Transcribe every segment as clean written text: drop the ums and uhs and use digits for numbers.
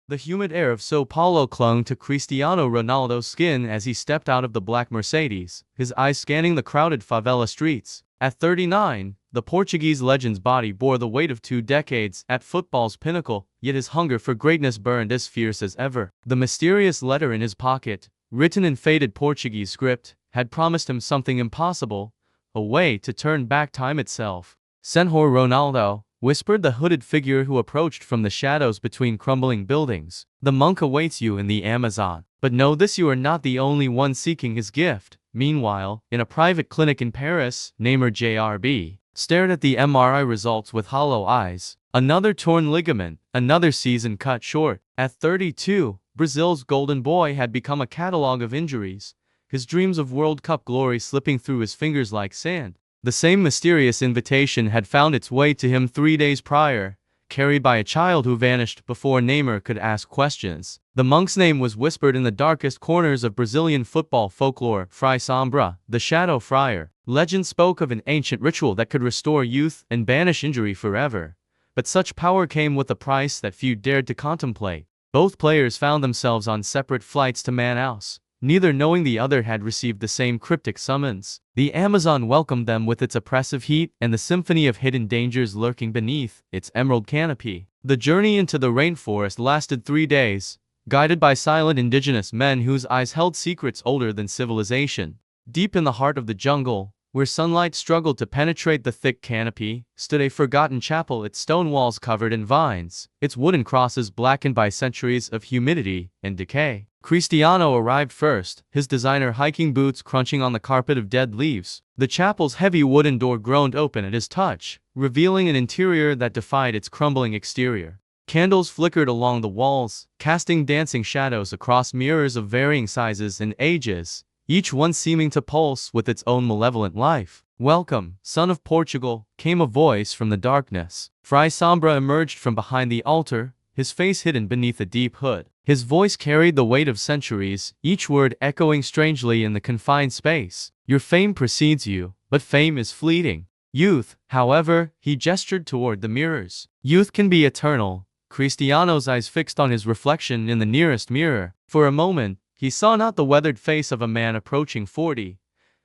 The humid air of Sao Paulo clung to Cristiano Ronaldo's skin as he stepped out of the black Mercedes, his eyes scanning the crowded favela streets. At 39, the Portuguese legend's body bore the weight of 2 decades at football's pinnacle, yet his hunger for greatness burned as fierce as ever. The mysterious letter in his pocket, written in faded Portuguese script, had promised him something impossible, a way to turn back time itself. Senhor Ronaldo, whispered the hooded figure who approached from the shadows between crumbling buildings. The monk awaits you in the Amazon. But know this, you are not the only one seeking his gift. Meanwhile, in a private clinic in Paris, Neymar JRB stared at the MRI results with hollow eyes. Another torn ligament, another season cut short. At 32, Brazil's golden boy had become a catalogue of injuries, his dreams of World Cup glory slipping through his fingers like sand. The same mysterious invitation had found its way to him 3 days prior, carried by a child who vanished before Neymar could ask questions. The monk's name was whispered in the darkest corners of Brazilian football folklore: Fray Sombra, the Shadow Friar. Legend spoke of an ancient ritual that could restore youth and banish injury forever. But such power came with a price that few dared to contemplate. Both players found themselves on separate flights to Manaus, neither knowing the other had received the same cryptic summons. The Amazon welcomed them with its oppressive heat and the symphony of hidden dangers lurking beneath its emerald canopy. The journey into the rainforest lasted 3 days, guided by silent indigenous men whose eyes held secrets older than civilization. Deep in the heart of the jungle, where sunlight struggled to penetrate the thick canopy, stood a forgotten chapel, its stone walls covered in vines, its wooden crosses blackened by centuries of humidity and decay. Cristiano arrived first, his designer hiking boots crunching on the carpet of dead leaves. The chapel's heavy wooden door groaned open at his touch, revealing an interior that defied its crumbling exterior. Candles flickered along the walls, casting dancing shadows across mirrors of varying sizes and ages, each one seeming to pulse with its own malevolent life. "Welcome, son of Portugal," came a voice from the darkness. Fray Sombra emerged from behind the altar, his face hidden beneath a deep hood. His voice carried the weight of centuries, each word echoing strangely in the confined space. "Your fame precedes you, but fame is fleeting. Youth, however," he gestured toward the mirrors. "Youth can be eternal." Cristiano's eyes fixed on his reflection in the nearest mirror. For a moment, he saw not the weathered face of a man approaching 40,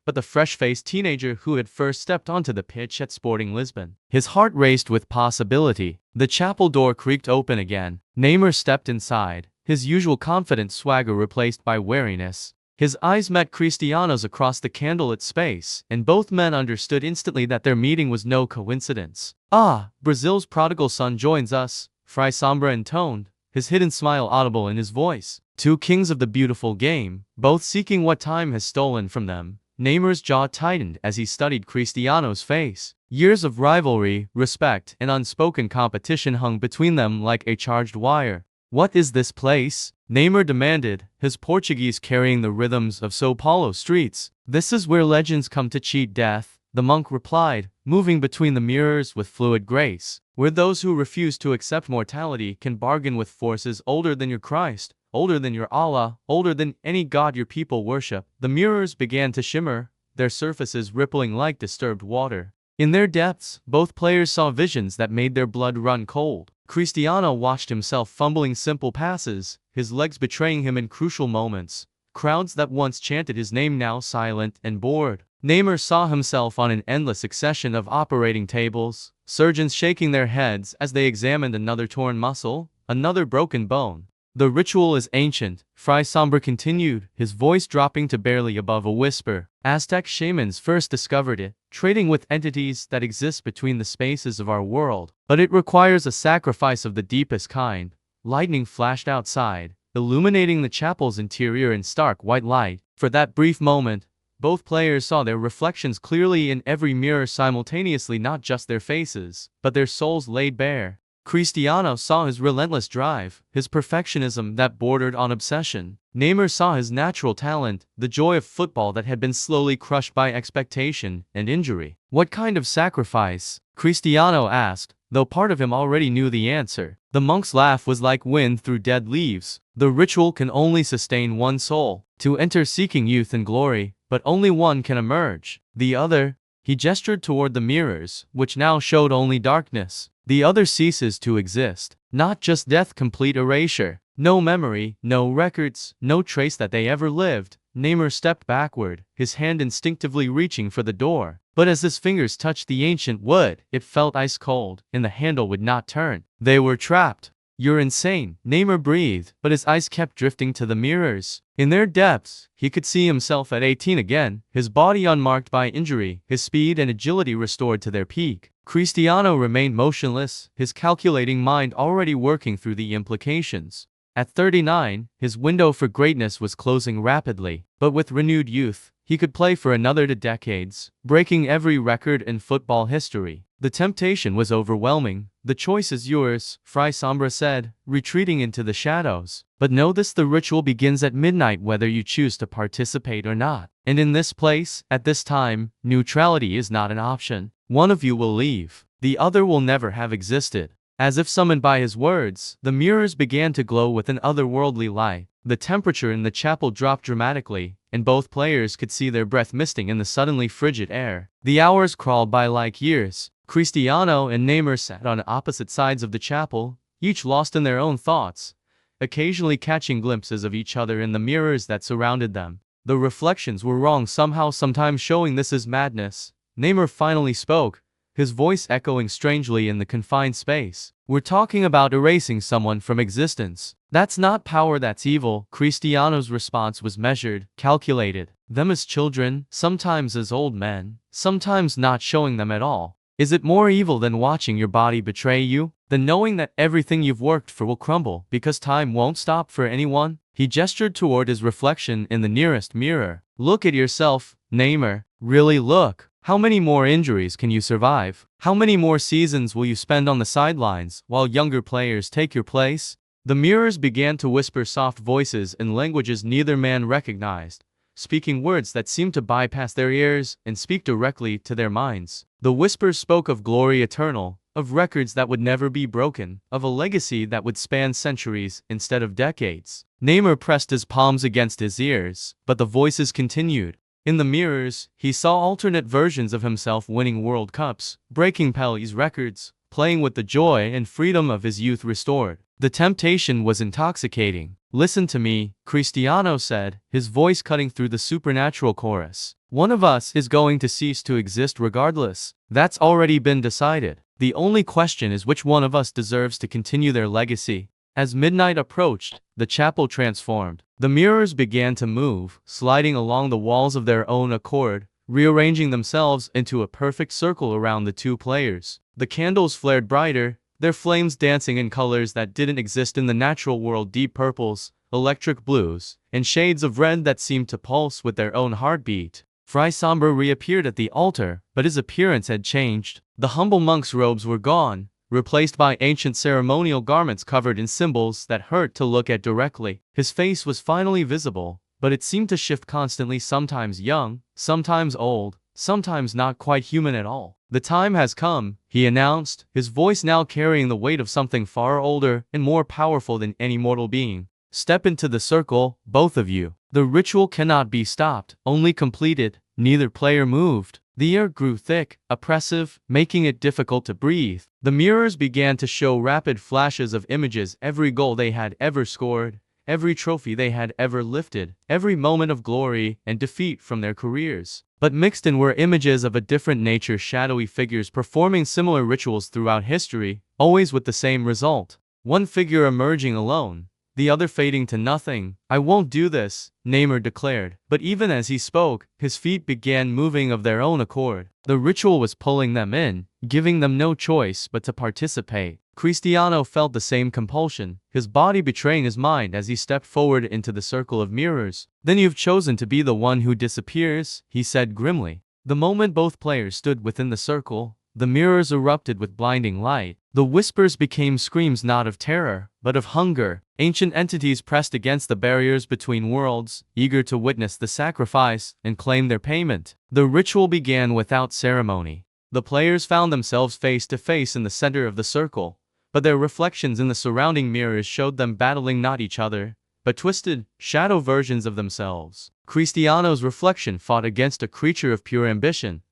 but the fresh-faced teenager who had first stepped onto the pitch at Sporting Lisbon. His heart raced with possibility. The chapel door creaked open again. Neymar stepped inside, his usual confident swagger replaced by wariness. His eyes met Cristiano's across the candlelit space, and both men understood instantly that their meeting was no coincidence. "Ah, Brazil's prodigal son joins us," Fray Sombra intoned, his hidden smile audible in his voice. "Two kings of the beautiful game, both seeking what time has stolen from them." Neymar's jaw tightened as he studied Cristiano's face. Years of rivalry, respect, and unspoken competition hung between them like a charged wire. "What is this place?" Neymar demanded, his Portuguese carrying the rhythms of Sao Paulo streets. "This is where legends come to cheat death," the monk replied, moving between the mirrors with fluid grace. "Where those who refuse to accept mortality can bargain with forces older than your Christ, older than your Allah, older than any god your people worship." The mirrors began to shimmer, their surfaces rippling like disturbed water. In their depths, both players saw visions that made their blood run cold. Cristiano watched himself fumbling simple passes, his legs betraying him in crucial moments. Crowds that once chanted his name now silent and bored. Neymar saw himself on an endless succession of operating tables, surgeons shaking their heads as they examined another torn muscle, another broken bone. "The ritual is ancient," Fray Sombra continued, his voice dropping to barely above a whisper. "Aztec shamans first discovered it, trading with entities that exist between the spaces of our world. But it requires a sacrifice of the deepest kind." Lightning flashed outside, illuminating the chapel's interior in stark white light. For that brief moment, both players saw their reflections clearly in every mirror simultaneously, not just their faces, but their souls laid bare. Cristiano saw his relentless drive, his perfectionism that bordered on obsession. Neymar saw his natural talent, the joy of football that had been slowly crushed by expectation and injury. "What kind of sacrifice?" Cristiano asked, though part of him already knew the answer. The monk's laugh was like wind through dead leaves. "The ritual can only sustain one soul. To enter seeking youth and glory, but only one can emerge. The other, He gestured toward the mirrors, which now showed only darkness. The other ceases to exist. Not just death, complete erasure. No memory, no records, no trace that they ever lived. Namor stepped backward, his hand instinctively reaching for the door. But as his fingers touched the ancient wood, it felt ice cold, and the handle would not turn. They were trapped. "You're insane," Namor breathed, but his eyes kept drifting to the mirrors. In their depths, he could see himself at 18 again, his body unmarked by injury, his speed and agility restored to their peak. Cristiano remained motionless, his calculating mind already working through the implications. At 39, his window for greatness was closing rapidly, but with renewed youth, he could play for another 2 decades, breaking every record in football history. The temptation was overwhelming. "The choice is yours," Fray Sombra said, retreating into the shadows. "But know this: the ritual begins at midnight whether you choose to participate or not. And in this place, at this time, neutrality is not an option. One of you will leave. The other will never have existed." As if summoned by his words, the mirrors began to glow with an otherworldly light. The temperature in the chapel dropped dramatically, and both players could see their breath misting in the suddenly frigid air. The hours crawled by like years. Cristiano and Namor sat on opposite sides of the chapel, each lost in their own thoughts, occasionally catching glimpses of each other in the mirrors that surrounded them. The reflections were wrong somehow, sometimes showing this is madness. Namor finally spoke, his voice echoing strangely in the confined space. "We're talking about erasing someone from existence. That's not power, that's evil." Cristiano's response was measured, calculated. "Them as children, sometimes as old men, sometimes not showing them at all. Is it more evil than watching your body betray you? Than knowing that everything you've worked for will crumble because time won't stop for anyone?" He gestured toward his reflection in the nearest mirror. "Look at yourself, Namor. Really look. How many more injuries can you survive? How many more seasons will you spend on the sidelines while younger players take your place?" The mirrors began to whisper soft voices in languages neither man recognized, speaking words that seemed to bypass their ears and speak directly to their minds. The whispers spoke of glory eternal, of records that would never be broken, of a legacy that would span centuries instead of decades. Namor pressed his palms against his ears, but the voices continued. In the mirrors, he saw alternate versions of himself winning World Cups, breaking Pellé's records, playing with the joy and freedom of his youth restored. The temptation was intoxicating. "Listen to me," Cristiano said, his voice cutting through the supernatural chorus. "One of us is going to cease to exist regardless. That's already been decided. The only question is which one of us deserves to continue their legacy." As midnight approached, the chapel transformed. The mirrors began to move, sliding along the walls of their own accord, rearranging themselves into a perfect circle around the two players. The candles flared brighter, their flames dancing in colors that didn't exist in the natural world: deep purples, electric blues, and shades of red that seemed to pulse with their own heartbeat. Fray Sombra reappeared at the altar, but his appearance had changed. The humble monk's robes were gone, replaced by ancient ceremonial garments covered in symbols that hurt to look at directly. His face was finally visible, but it seemed to shift constantly, sometimes young, sometimes old, sometimes not quite human at all. "The time has come," he announced, his voice now carrying the weight of something far older and more powerful than any mortal being. "Step into the circle, both of you. The ritual cannot be stopped, only completed." Neither player moved. The air grew thick, oppressive, making it difficult to breathe. The mirrors began to show rapid flashes of images: every goal they had ever scored, every trophy they had ever lifted, every moment of glory and defeat from their careers. But mixed in were images of a different nature: shadowy figures performing similar rituals throughout history, always with the same result. One figure emerging alone, the other fading to nothing. "I won't do this," Namor declared. But even as he spoke, his feet began moving of their own accord. The ritual was pulling them in, giving them no choice but to participate. Cristiano felt the same compulsion, his body betraying his mind as he stepped forward into the circle of mirrors. "Then you've chosen to be the one who disappears," he said grimly. The moment both players stood within the circle, the mirrors erupted with blinding light. The whispers became screams not of terror, but of hunger. Ancient entities pressed against the barriers between worlds, eager to witness the sacrifice and claim their payment. The ritual began without ceremony. The players found themselves face to face in the center of the circle, but their reflections in the surrounding mirrors showed them battling not each other, but twisted, shadow versions of themselves. Cristiano's reflection fought against a creature of pure ambition,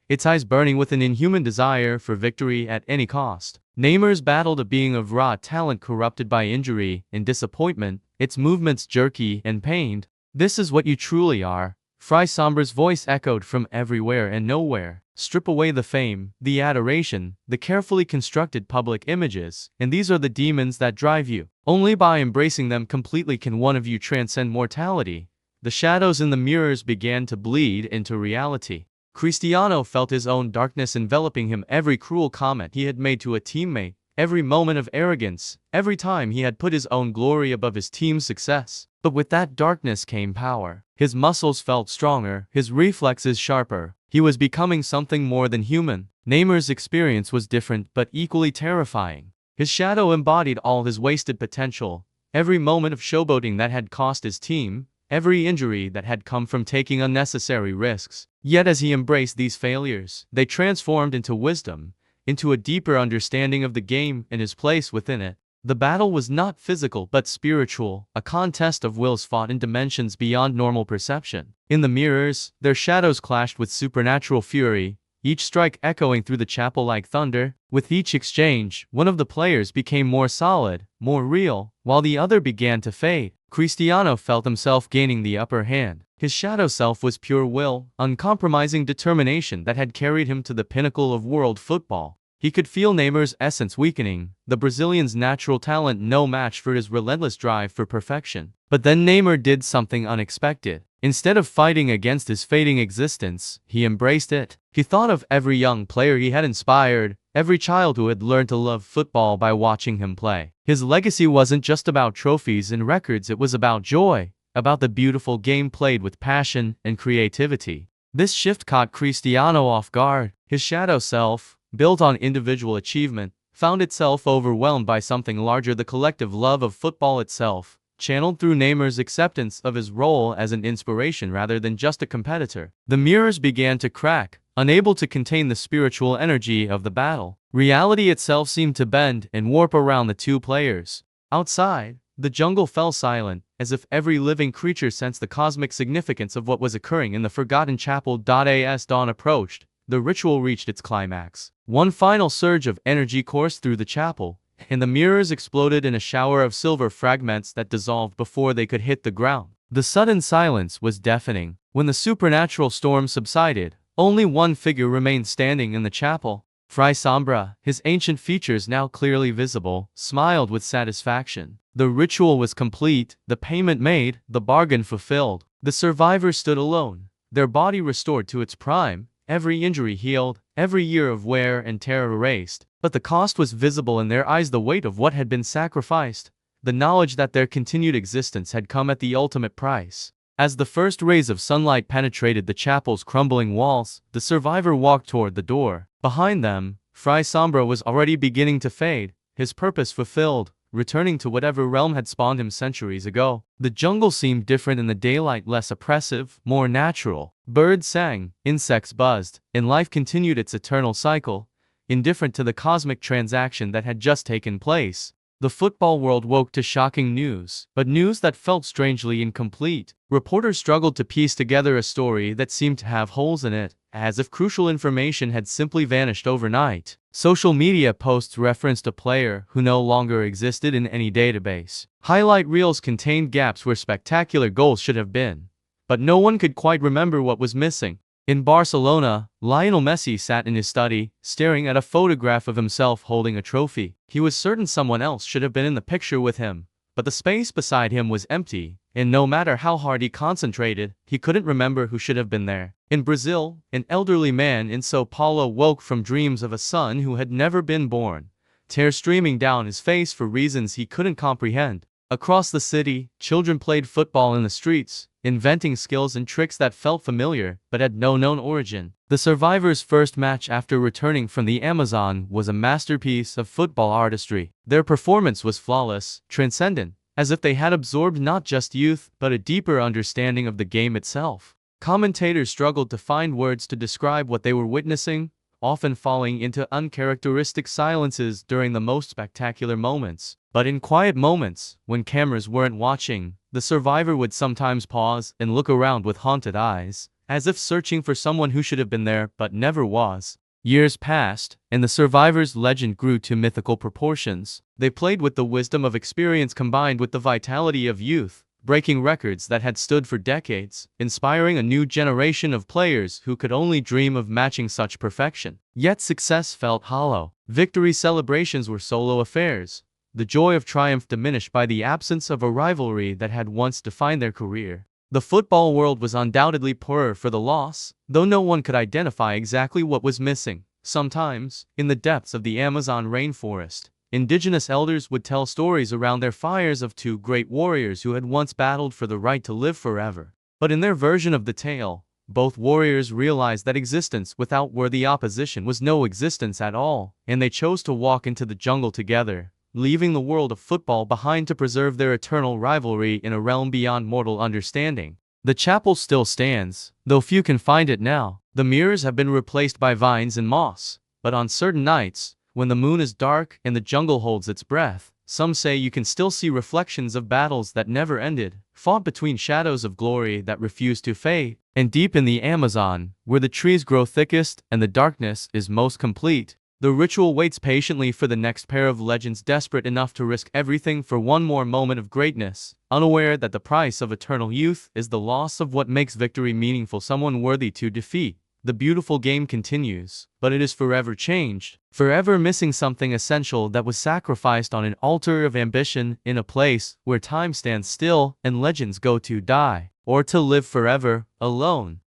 its eyes burning with an inhuman desire for victory at any cost. Neymar's battled a being of raw talent corrupted by injury and disappointment, its movements jerky and pained. "This is what you truly are," Fry Sombra's voice echoed from everywhere and nowhere. "Strip away the fame, the adoration, the carefully constructed public images, and these are the demons that drive you. Only by embracing them completely can one of you transcend mortality." The shadows in the mirrors began to bleed into reality. Cristiano felt his own darkness enveloping him, every cruel comment he had made to a teammate, every moment of arrogance, every time he had put his own glory above his team's success. But with that darkness came power. His muscles felt stronger, his reflexes sharper. He was becoming something more than human. Neymar's experience was different but equally terrifying. His shadow embodied all his wasted potential, every moment of showboating that had cost his team, every injury that had come from taking unnecessary risks. Yet as he embraced these failures, they transformed into wisdom, into a deeper understanding of the game and his place within it. The battle was not physical but spiritual, a contest of wills fought in dimensions beyond normal perception. In the mirrors, their shadows clashed with supernatural fury, each strike echoing through the chapel like thunder. With each exchange, one of the players became more solid, more real, while the other began to fade. Cristiano felt himself gaining the upper hand. His shadow self was pure will, uncompromising determination that had carried him to the pinnacle of world football. He could feel Neymar's essence weakening, the Brazilian's natural talent no match for his relentless drive for perfection. But then Neymar did something unexpected. Instead of fighting against his fading existence, he embraced it. He thought of every young player he had inspired, every child who had learned to love football by watching him play. His legacy wasn't just about trophies and records, it was about joy, about the beautiful game played with passion and creativity. This shift caught Cristiano off guard. His shadow self, built on individual achievement, found itself overwhelmed by something larger, the collective love of football itself, channeled through Neymar's acceptance of his role as an inspiration rather than just a competitor. The mirrors began to crack, unable to contain the spiritual energy of the battle. Reality itself seemed to bend and warp around the two players. Outside, the jungle fell silent, as if every living creature sensed the cosmic significance of what was occurring in the forgotten chapel. As dawn approached, the ritual reached its climax. One final surge of energy coursed through the chapel, and the mirrors exploded in a shower of silver fragments that dissolved before they could hit the ground. The sudden silence was deafening. When the supernatural storm subsided, only one figure remained standing in the chapel. Fry Sombra, his ancient features now clearly visible, smiled with satisfaction. The ritual was complete, the payment made, the bargain fulfilled. The survivors stood alone, their body restored to its prime, every injury healed, every year of wear and tear erased. But the cost was visible in their eyes, the weight of what had been sacrificed, the knowledge that their continued existence had come at the ultimate price. As the first rays of sunlight penetrated the chapel's crumbling walls, the survivor walked toward the door. Behind them, Fry Sombra was already beginning to fade, his purpose fulfilled, returning to whatever realm had spawned him centuries ago. The jungle seemed different in the daylight, less oppressive, more natural. Birds sang, insects buzzed, and life continued its eternal cycle, indifferent to the cosmic transaction that had just taken place. The football world woke to shocking news, but news that felt strangely incomplete. Reporters struggled to piece together a story that seemed to have holes in it, as if crucial information had simply vanished overnight. Social media posts referenced a player who no longer existed in any database. Highlight reels contained gaps where spectacular goals should have been, but no one could quite remember what was missing. In Barcelona, Lionel Messi sat in his study, staring at a photograph of himself holding a trophy. He was certain someone else should have been in the picture with him, but the space beside him was empty, and no matter how hard he concentrated, he couldn't remember who should have been there. In Brazil, an elderly man in São Paulo woke from dreams of a son who had never been born, tears streaming down his face for reasons he couldn't comprehend. Across the city, children played football in the streets, inventing skills and tricks that felt familiar but had no known origin. The survivors' first match after returning from the Amazon was a masterpiece of football artistry. Their performance was flawless, transcendent, as if they had absorbed not just youth but a deeper understanding of the game itself. Commentators struggled to find words to describe what they were witnessing, often falling into uncharacteristic silences during the most spectacular moments. But in quiet moments, when cameras weren't watching, the survivor would sometimes pause and look around with haunted eyes, as if searching for someone who should have been there but never was. Years passed, and the survivors' legend grew to mythical proportions. They played with the wisdom of experience combined with the vitality of youth, breaking records that had stood for decades, inspiring a new generation of players who could only dream of matching such perfection. Yet success felt hollow. Victory celebrations were solo affairs, the joy of triumph diminished by the absence of a rivalry that had once defined their career. The football world was undoubtedly poorer for the loss, though no one could identify exactly what was missing. Sometimes, in the depths of the Amazon rainforest, indigenous elders would tell stories around their fires of two great warriors who had once battled for the right to live forever. But in their version of the tale, both warriors realized that existence without worthy opposition was no existence at all, and they chose to walk into the jungle together, leaving the world of football behind to preserve their eternal rivalry in a realm beyond mortal understanding. The chapel still stands, though few can find it now. The mirrors have been replaced by vines and moss, but on certain nights, when the moon is dark and the jungle holds its breath, some say you can still see reflections of battles that never ended, fought between shadows of glory that refuse to fade. And deep in the Amazon, where the trees grow thickest and the darkness is most complete, the ritual waits patiently for the next pair of legends desperate enough to risk everything for one more moment of greatness, unaware that the price of eternal youth is the loss of what makes victory meaningful, someone worthy to defeat. The beautiful game continues, but it is forever changed, forever missing something essential that was sacrificed on an altar of ambition in a place where time stands still and legends go to die, or to live forever, alone.